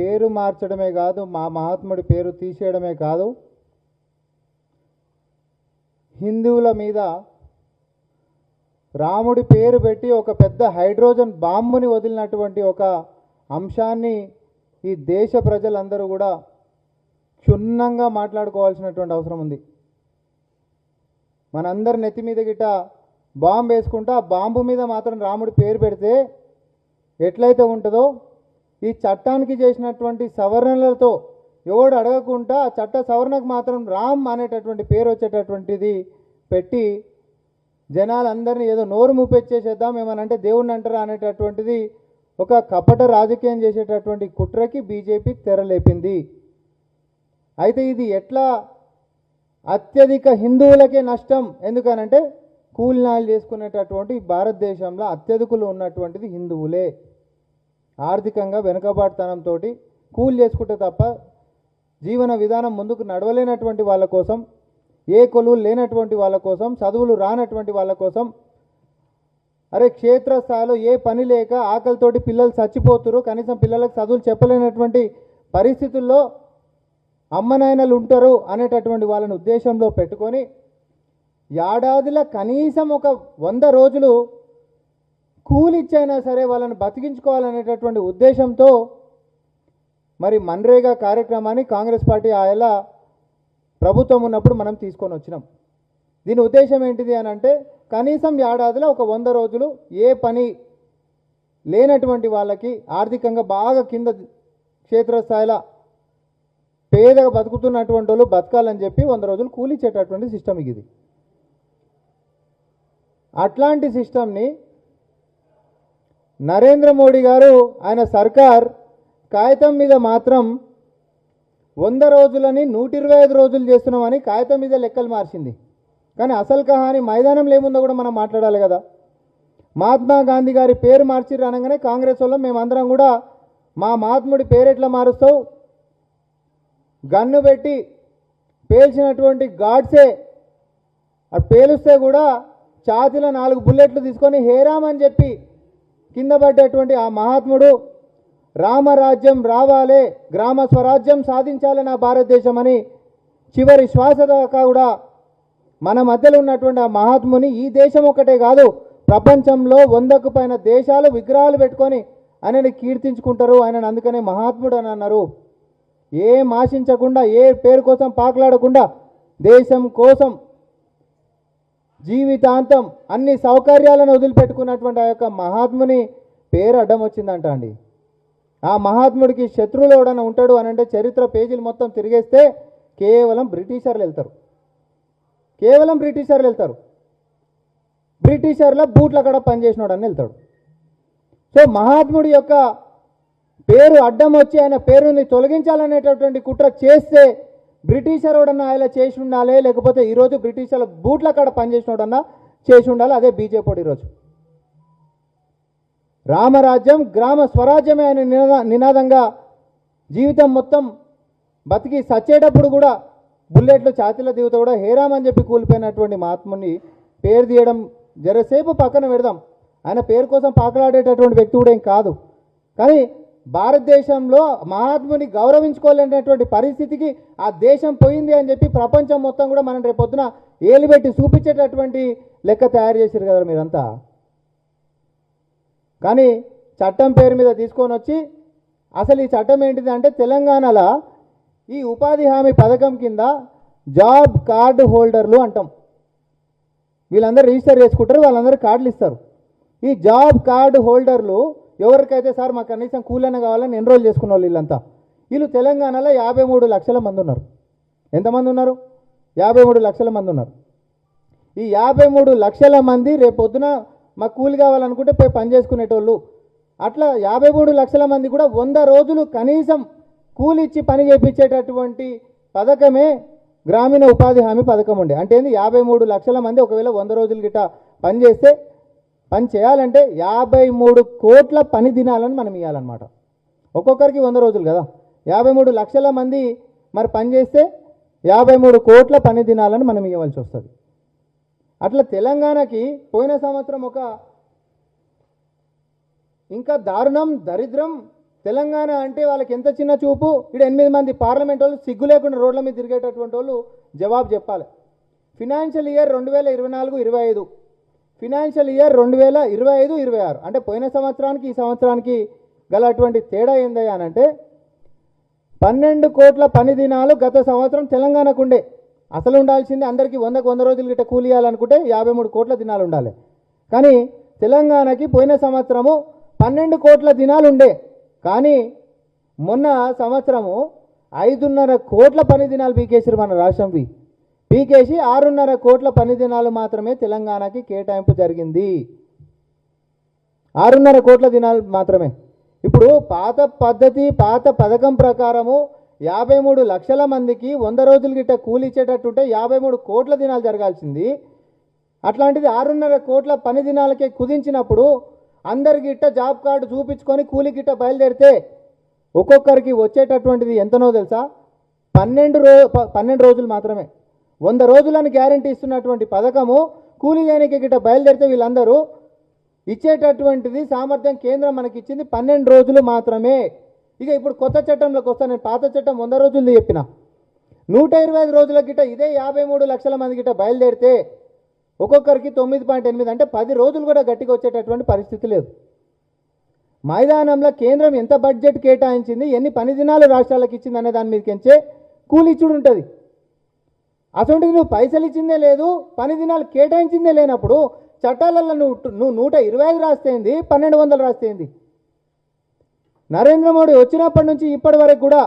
పేరు మార్చడమే కాదు, మా మహాత్ముడి పేరు తీసేయడమే కాదు, హిందువుల మీద రాముడి పేరు పెట్టి ఒక పెద్ద హైడ్రోజన్ బాంబుని వదిలినటువంటి ఒక అంశాన్ని ఈ దేశ ప్రజలందరూ కూడా క్షుణ్ణంగా మాట్లాడుకోవాల్సినటువంటి అవసరం ఉంది. మనందరి నెత్తి మీద గిట్ట బాంబు వేసుకుంటా ఆ బాంబు మీద మాత్రం రాముడి పేరు పెడితే ఎట్లయితే ఉంటుందో, ఈ చట్టానికి చేసినటువంటి సవరణలతో ఎవడు అడగకుండా ఆ చట్ట సవరణకు మాత్రం రామ్ అనేటటువంటి పేరు వచ్చేటటువంటిది పెట్టి జనాలందరినీ ఏదో నోరు మూపెచ్చేసేద్దాం, ఏమనంటే దేవుణ్ణి అంటారా అనేటటువంటిది ఒక కపట రాజకీయం చేసేటటువంటి కుట్రకి బీజేపీ తెరలేపింది. అయితే ఇది ఎట్లా అత్యధిక హిందువులకే నష్టం, ఎందుకనంటే కూలినాలు చేసుకునేటటువంటి భారతదేశంలో అత్యధికులు ఉన్నటువంటిది హిందువులే. ఆర్థికంగా వెనుకబాటుతనంతో కూలి చేసుకుంటే తప్ప జీవన విధానం ముందుకు నడవలేనటువంటి వాళ్ళ కోసం, ఏ కొలువులు లేనటువంటి వాళ్ళ కోసం, చదువులు రానటువంటి వాళ్ళ కోసం, అరే క్షేత్రస్థాయిలో ఏ పని లేక ఆకలితోటి పిల్లలు చచ్చిపోతురు, కనీసం పిల్లలకు చదువులు చెప్పలేనటువంటి పరిస్థితుల్లో అమ్మనాయనలు ఉంటారు అనేటటువంటి వాళ్ళని ఉద్దేశంలో పెట్టుకొని ఏడాదిలో కనీసం ఒక 100 రోజులు కూలిచ్చైనా సరే వాళ్ళని బతికించుకోవాలనేటటువంటి ఉద్దేశంతో మరి మన్రేగా కార్యక్రమాన్ని కాంగ్రెస్ పార్టీ ఆయల ప్రభుత్వం ఉన్నప్పుడు మనం తీసుకొని వచ్చినాం. దీని ఉద్దేశం ఏంటిది అని అంటే కనీసం ఏడాదిలో ఒక 100 రోజులు ఏ పని లేనటువంటి వాళ్ళకి, ఆర్థికంగా బాగా కింద క్షేత్రస్థాయిలో పేదగా బతుకుతున్నటువంటి వాళ్ళు బతకాలని చెప్పి 100 రోజులు కూలిచ్చేటటువంటి సిస్టమ్ ఇది. అట్లాంటి సిస్టమ్ని నరేంద్ర మోడీ గారు ఆయన సర్కార్ కాగితం మీద మాత్రం 100 రోజులని 125 రోజులు చేస్తున్నామని కాగితం మీద లెక్కలు మార్చింది. కానీ అసలు కహాని మైదానంలో ఏముందో కూడా మనం మాట్లాడాలి కదా. మహాత్మా గాంధీ గారి పేరు మార్చిర్రు అనగానే కాంగ్రెస్ వాళ్ళు మేమందరం కూడా మా మహాత్ముడి పేరు ఎట్లా మారుస్తావు, గన్ను పెట్టి పేల్చినటువంటి గాడ్సే అది పేలుస్తే కూడా ఛాతీలో 4 బుల్లెట్లు తీసుకొని హేరామ్ అని చెప్పి కింద పడ్డటువంటి ఆ మహాత్ముడు రామరాజ్యం రావాలే, గ్రామ స్వరాజ్యం సాధించాలి నా భారతదేశం అని చివరి శ్వాస దాకా కూడా మన మధ్యలో ఉన్నటువంటి ఆ మహాత్ముని ఈ దేశం ఒకటే కాదు ప్రపంచంలో 100కు పైన దేశాలు విగ్రహాలు పెట్టుకొని ఆయనని కీర్తించుకుంటారు. ఆయనను అందుకనే మహాత్ముడు అని అన్నారు. ఏం ఆశించకుండా, ఏ పేరు కోసం పాకులాడకుండా దేశం కోసం జీవితాంతం అన్ని సౌకర్యాలను వదిలిపెట్టుకున్నటువంటి ఆ యొక్క మహాత్ముని పేరు అడ్డం వచ్చిందంట అండి. ఆ మహాత్ముడికి శత్రువులు ఎవడన్నా ఉంటాడు అని అంటే చరిత్ర పేజీలు మొత్తం తిరిగేస్తే కేవలం బ్రిటిషర్లు వెళ్తారు. కేవలం బ్రిటిషర్లు వెళ్తారు. బ్రిటిషర్ల బూట్ల కాడ పనిచేసినాడు అని వెళ్తాడు. సో మహాత్ముడి యొక్క పేరు అడ్డం వచ్చి ఆయన పేరుని తొలగించాలనేటటువంటి కుట్ర చేస్తే బ్రిటిషర్ వాడన్నా ఆయన చేసి ఉండాలి, లేకపోతే ఈరోజు బ్రిటిషర్ల బూట్ల కాడ పనిచేసినోడన్నా చేసి ఉండాలి. అదే బీజేపీ ఈరోజు రామరాజ్యం గ్రామ స్వరాజ్యమే ఆయన నినాదంగా జీవితం మొత్తం బతికి సచ్చేటప్పుడు కూడా బుల్లెట్లు ఛాతీలో దిగుతూ కూడా హేరామ్ అని చెప్పి కూలిపోయినటువంటి మహాత్ముని పేరు తీయడం జరసేపు పక్కన పెడదాం. ఆయన పేరు కోసం పాకలాడేటటువంటి వ్యక్తి కూడా ఏం కాదు. కానీ భారతదేశంలో మహాత్ముని గౌరవించుకోలేనటువంటి పరిస్థితికి ఆ దేశం పోయింది అని చెప్పి ప్రపంచం మొత్తం కూడా మనం రేపొద్దున ఏలుబెట్టి చూపించేటటువంటి లెక్క తయారు చేశారు కదా మీరంతా. కానీ చట్టం పేరు మీద తీసుకొని వచ్చి అసలు ఈ చట్టం ఏంటిది అంటే తెలంగాణలో ఈ ఉపాధి హామీ పథకం కింద జాబ్ కార్డు హోల్డర్లు అంటాం. వీళ్ళందరూ రిజిస్టర్ చేసుకుంటారు, వాళ్ళందరూ కార్డులు ఇస్తారు. ఈ జాబ్ కార్డు హోల్డర్లు ఎవరికైతే సార్ మాకు కనీసం కూలన్న కావాలని ఎన్రోల్ చేసుకున్న వాళ్ళు వీళ్ళంతా వీళ్ళు తెలంగాణలో 53 లక్షల మంది ఉన్నారు. ఎంతమంది ఉన్నారు? 53 లక్షల మంది ఉన్నారు. ఈ 53 లక్షల మంది రేపొద్దున మాకు కూలి కావాలనుకుంటే పోయి పని చేసుకునేటోళ్ళు. అట్లా 53 లక్షల మంది కూడా 100 రోజులు కనీసం కూలి ఇచ్చి పని చేయించేటటువంటి పథకమే గ్రామీణ ఉపాధి హామీ పథకం ఉండే. అంటే ఏంది 53 లక్షల మంది ఒకవేళ 100 రోజులు గిట్ట పని చేస్తే పని చేయాలంటే 53 కోట్ల పని దినాలను మనం ఇవ్వాలన్నమాట. ఒక్కొక్కరికి 100 రోజులు కదా, 53 లక్షల మంది మరి పని చేస్తే 53 కోట్ల పని దినాలను మనం ఇవ్వాల్సి వస్తుంది. అట్లా తెలంగాణకి పోయిన సంవత్సరం ఒక ఇంకా దారుణం దరిద్రం తెలంగాణ అంటే వాళ్ళకి ఎంత చిన్న చూపు. ఇక్కడ 8 మంది పార్లమెంట్ వాళ్ళు సిగ్గు లేకుండా రోడ్ల మీద తిరిగేటటువంటి వాళ్ళు జవాబు చెప్పాలి. ఫినాన్షియల్ ఇయర్ 2024-25, ఫినాన్షియల్ ఇయర్ 2025-26 అంటే పోయిన సంవత్సరానికి ఈ సంవత్సరానికి గల అటువంటి తేడా ఏందయ్యా అని అంటే 12 కోట్ల పని దినాలు గత సంవత్సరం తెలంగాణకు ఉండే. అసలు ఉండాల్సింది అందరికీ 100 రోజులు గిట్ట కూలి ఇవ్వాలనుకుంటే 53 కోట్ల దినాలు ఉండాలి. కానీ తెలంగాణకి పోయిన సంవత్సరము 12 కోట్ల దినాలు ఉండే. కానీ మొన్న సంవత్సరము 5.5 కోట్ల పని దినాలు పీకేసారు మన రాష్ట్రంవి. పీకేసి 6.5 కోట్ల పని దినాలు మాత్రమే తెలంగాణకి కేటాయింపు జరిగింది. 6.5 కోట్ల దినాలు మాత్రమే. ఇప్పుడు పాత పద్ధతి పాత పథకం ప్రకారము 53 లక్షల మందికి 100 రోజులు గిట్ట కూలి ఇచ్చేటట్టుంటే 53 కోట్ల దినాలు జరగాల్సింది. అట్లాంటిది 6.5 కోట్ల పని దినాలకే కుదించినప్పుడు అందరికి గిట్ట జాబ్ కార్డు చూపించుకొని కూలి గిట్ట బయలుదేరితే ఒక్కొక్కరికి వచ్చేటటువంటిది ఎంతనో తెలుసా? 12 రోజులు మాత్రమే. 100 రోజులని గ్యారంటీ ఇస్తున్నటువంటి పథకము కూలి చేయడానికి గిట్ట బయలుదేరితే వీళ్ళందరూ ఇచ్చేటటువంటిది సామర్థ్యం కేంద్రం మనకి ఇచ్చింది 12 రోజులు మాత్రమే. ఇక ఇప్పుడు కొత్త చట్టంలోకి వస్తాను. నేను పాత చట్టం 100 రోజులు చెప్పిన 125 రోజుల గిట్ట ఇదే 53 లక్షల మంది గిట్ట బయలుదేరితే ఒక్కొక్కరికి 9.8 అంటే 10 రోజులు కూడా గట్టిగా వచ్చేటటువంటి పరిస్థితి లేదు. మైదానంలో కేంద్రం ఎంత బడ్జెట్ కేటాయించింది, ఎన్ని పని దినాలు రాష్ట్రాలకు ఇచ్చింది అనే దాని మీద కెంచే కూలి ఇచ్చుడు ఉంటుంది. అటువంటిది నువ్వు పైసలు ఇచ్చిందే లేదు, పని దినాలు కేటాయించిందే లేనప్పుడు చట్టాలలో నువ్వు 125 రాస్తేంది, 1200 రాస్తేంది. నరేంద్ర మోడీ వచ్చినప్పటి నుంచి ఇప్పటి వరకు కూడా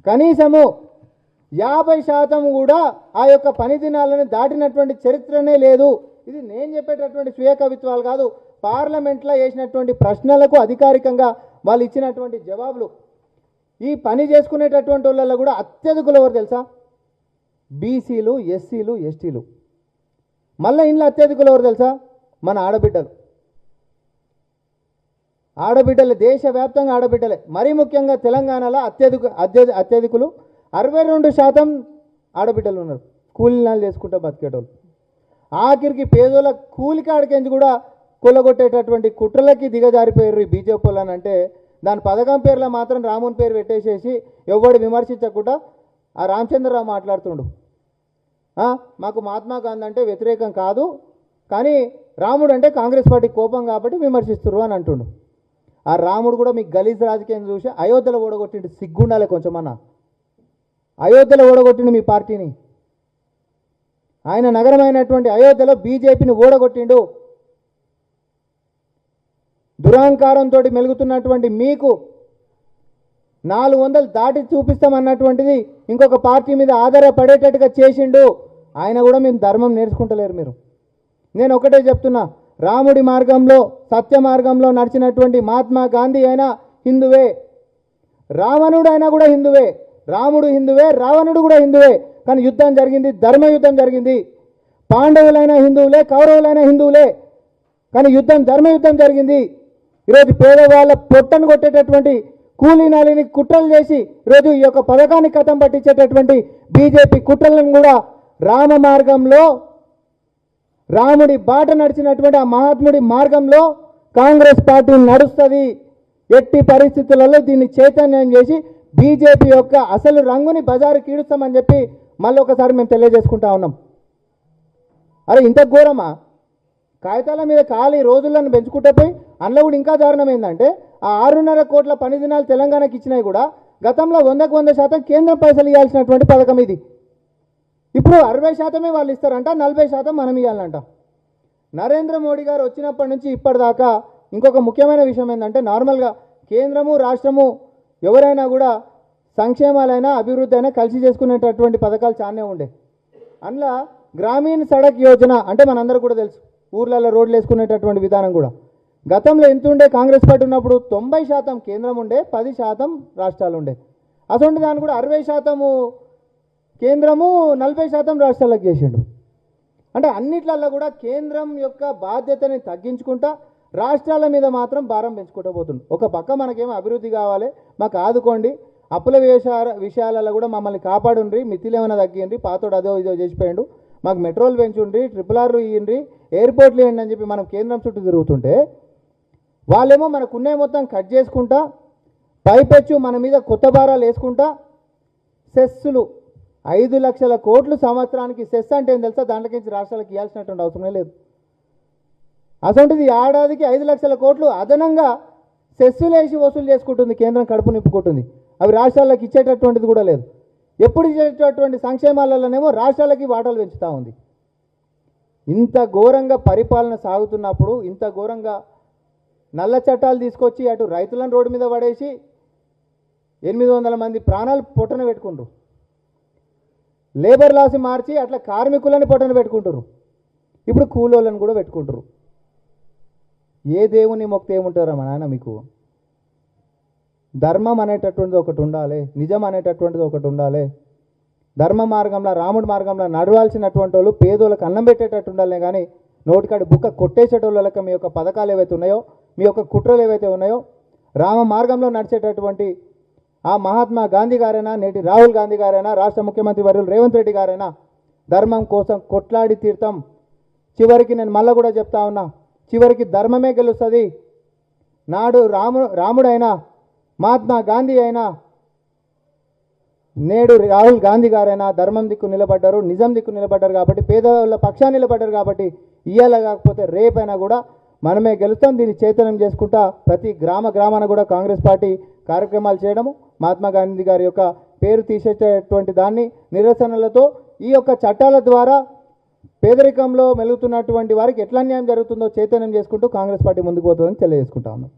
కనీసము 50% కూడా ఆ యొక్క పని దినాలను దాటినటువంటి చరిత్రనే లేదు. ఇది నేను చెప్పేటటువంటి స్వీయ కవిత్వాలు కాదు, పార్లమెంట్లో వేసినటువంటి ప్రశ్నలకు అధికారికంగా వాళ్ళు ఇచ్చినటువంటి జవాబులు. ఈ పని చేసుకునేటటువంటి వాళ్ళలో కూడా అత్యధికులు ఎవరు తెలుసా? బీసీలు, ఎస్సీలు, ఎస్టీలు. మళ్ళీ ఇంట్లో అత్యధికులు ఎవరు తెలుసా? మన ఆడబిడ్డలు దేశవ్యాప్తంగా ఆడబిడ్డలే. మరీ ముఖ్యంగా తెలంగాణలో అత్యధికులు 62% ఆడబిడ్డలు ఉన్నారు. కూలీనాలు చేసుకుంటూ బతికేటోళ్ళు. ఆఖరికి పేదోళ్ళ కూలికాడికెంచి కూడా కొల్లగొట్టేటటువంటి కుట్రలకి దిగజారిపోయారు ఈ బీజేపీ వాళ్ళని. అంటే దాని పథకం పేర్లో మాత్రం రాముని పేరు పెట్టేసేసి ఎవడు విమర్శించకుండా ఆ రామచంద్రరావు మాట్లాడుతుండు. మాకు మహాత్మా గాంధీ అంటే వ్యతిరేకం కాదు, కానీ రాముడు అంటే కాంగ్రెస్ పార్టీ కోపం కాబట్టి విమర్శిస్తున్నారు అని అంటుండు. ఆ రాముడు కూడా మీకు గలీజ్ రాజకీయం చూసి అయోధ్యలో ఓడగొట్టిండు. సిగ్గుండాలి కొంచెమన్నా. అయోధ్యలో ఓడగొట్టిండు మీ పార్టీని. ఆయన నగరమైనటువంటి అయోధ్యలో బీజేపీని ఓడగొట్టిండు. దురహంకారంతో మెలుగుతున్నటువంటి మీకు 400 దాటి చూపిస్తామన్నటువంటిది ఇంకొక పార్టీ మీద ఆధారపడేటట్టుగా చేసిండు. ఆయన కూడా మేము ధర్మం నేర్చుకుంటలేరు మీరు. నేను ఒకటే చెప్తున్నా, రాముడి మార్గంలో సత్య మార్గంలో నడిచినటువంటి మహాత్మా గాంధీ అయినా హిందువే, రావణుడు అయినా కూడా హిందువే. రాముడు హిందువే, రావణుడు కూడా హిందువే. కానీ యుద్ధం జరిగింది, ధర్మయుద్ధం జరిగింది. పాండవులైన హిందువులే, కౌరవులైన హిందువులే, కానీ యుద్ధం ధర్మయుద్ధం జరిగింది. ఈరోజు పేదవాళ్ళ పొట్టను కొట్టేటటువంటి కూలీనాలిని కుట్రలు చేసి ఈరోజు ఈ యొక్క పథకాన్ని కథం పట్టించేటటువంటి బీజేపీ కుట్రలను కూడా రామ మార్గంలో రాముడి బాట నడిచినటువంటి ఆ మహాత్ముడి మార్గంలో కాంగ్రెస్ పార్టీ నడుస్తుంది. ఎట్టి పరిస్థితులలో దీన్ని చైతన్యం చేసి బీజేపీ యొక్క అసలు రంగుని బజారు కీడుస్తామని చెప్పి మళ్ళీ ఒకసారి మేము తెలియజేసుకుంటా ఉన్నాం. అరే ఇంత ఘోరమా? కాగితాల మీద ఖాళీ రోజులను పెంచుకుంటే పోయి అందులో కూడా ఇంకా దారుణం ఏంటంటే ఆ 6.5 కోట్ల పని దినాలు తెలంగాణకి ఇచ్చినాయి కూడా గతంలో 100% కేంద్రం పైసలు ఇవ్వాల్సినటువంటి పథకం ఇది. ఇప్పుడు 60% వాళ్ళు ఇస్తారంట, 40% మనం ఇవ్వాలంట. నరేంద్ర మోడీ గారు వచ్చినప్పటి నుంచి ఇప్పటిదాకా ఇంకొక ముఖ్యమైన విషయం ఏంటంటే, నార్మల్గా కేంద్రము రాష్ట్రము ఎవరైనా కూడా సంక్షేమాలైనా అభివృద్ధి అయినా కలిసి చేసుకునేటటువంటి పథకాలు చాలానే ఉండే. అందులో గ్రామీణ సడక్ యోజన అంటే మనందరూ కూడా తెలుసు, ఊర్లలో రోడ్లు వేసుకునేటటువంటి విధానం కూడా గతంలో ఎంత ఉండే? కాంగ్రెస్ పార్టీ ఉన్నప్పుడు 90% కేంద్రం ఉండే, 10% రాష్ట్రాలు ఉండే. అటువంటి దాన్ని కూడా 60% కేంద్రము, 40% రాష్ట్రాలకు చేసిండు. అంటే అన్నిట్లల్లో కూడా కేంద్రం యొక్క బాధ్యతని తగ్గించుకుంటా రాష్ట్రాల మీద మాత్రం భారం పెంచుకుంటూ పోతుంది. ఒక పక్క మనకేమో అభివృద్ధి కావాలి, మాకు ఆదుకోండి, అప్పుల విషయాలలో కూడా మమ్మల్ని కాపాడుండ్రి, మితిలు ఏమైనా తగ్గిండ్రి, పాతోడు అదో ఇదో చేసిపోయిండు, మాకు మెట్రోలు పెంచుండ్రి, RRR ఇయ్యండి, ఎయిర్పోర్ట్లు ఇవ్వండి అని చెప్పి మనం కేంద్రం చుట్టూ తిరుగుతుంటే వాళ్ళేమో మనకున్నే మొత్తం కట్ చేసుకుంటా పైపెచ్చు మన మీద కొత్త భారాలు వేసుకుంటా సెస్సులు 5 లక్షల కోట్లు సంవత్సరానికి సెస్ అంటే ఏం తెలుసా? దాంట్లోకించి రాష్ట్రాలకు ఇవ్వాల్సినటువంటి అవసరమే లేదు. అసొంటిది ఏడాదికి 5 లక్షల కోట్లు అదనంగా సెస్సులు వేసి వసూలు చేసుకుంటుంది కేంద్రం, కడుపు నింపుకుంటుంది. అవి రాష్ట్రాలకు ఇచ్చేటటువంటిది కూడా లేదు. ఎప్పుడు ఇచ్చేటటువంటి సంక్షేమాలలోనేమో రాష్ట్రాలకి వాటాలు పెంచుతూ ఉంది. ఇంత ఘోరంగా పరిపాలన సాగుతున్నప్పుడు, ఇంత ఘోరంగా నల్ల చట్టాలు తీసుకొచ్చి అటు రైతులను రోడ్డు మీద పడేసి 800 మంది ప్రాణాలు పొట్టన పెట్టుకుంటారు. లేబర్ లాస్ మార్చి అట్లా కార్మికులని పొట్టన పెట్టుకుంటారు. ఇప్పుడు కూలోళ్ళని కూడా పెట్టుకుంటారు. ఏ దేవుని మొక్కితే ఏముంటారా మా నాన్న? మీకు ధర్మం అనేటటువంటిది ఒకటి ఉండాలి, నిజం అనేటటువంటిది ఒకటి ఉండాలి. ధర్మ మార్గంలో, రాముడి మార్గంలో నడవాల్సినటువంటి వాళ్ళు పేదోళ్ళకి అన్నం పెట్టేటట్టు ఉండాలి. కానీ నోటికాడి బుక్క కొట్టేసేటోళ్ళక మీ యొక్క పథకాలు ఏవైతే ఉన్నాయో, మీ యొక్క కుట్రలు ఏవైతే ఉన్నాయో, రామ మార్గంలో నడిచేటటువంటి ఆ మహాత్మా గాంధీ గారైనా, నేటి రాహుల్ గాంధీ గారైనా, రాష్ట్ర ముఖ్యమంత్రి వర్యులు రేవంత్ రెడ్డి గారైనా ధర్మం కోసం కొట్లాడి తీర్థం. చివరికి నేను మళ్ళీ కూడా చెప్తా ఉన్నా, చివరికి ధర్మమే గెలుస్తుంది. నాడు రాముడైనా, మహాత్మా గాంధీ అయినా, నేడు రాహుల్ గాంధీ గారైనా ధర్మం దిక్కు నిలబడ్డారు, నిజం దిక్కు నిలబడ్డారు. కాబట్టి పేదవాళ్ళ పక్షాన్ని నిలబడ్డారు. కాబట్టి ఇయ్యాల కాకపోతే రేపైనా కూడా మనమే గెలుస్తాం. దీన్ని చైతన్యం చేసుకుంటా ప్రతి గ్రామాన కూడా కాంగ్రెస్ పార్టీ కార్యక్రమాలు చేయడము, మహాత్మా గాంధీ గారి యొక్క పేరు తీసేటటువంటి దాన్ని నిరసనలతో, ఈ యొక్క చట్టాల ద్వారా పేదరికంలో మెలుగుతున్నటువంటి వారికి ఎట్లా న్యాయం జరుగుతుందో చైతన్యం చేసుకుంటూ కాంగ్రెస్ పార్టీ ముందుకు పోతుందని తెలియజేసుకుంటా ఉన్నాం.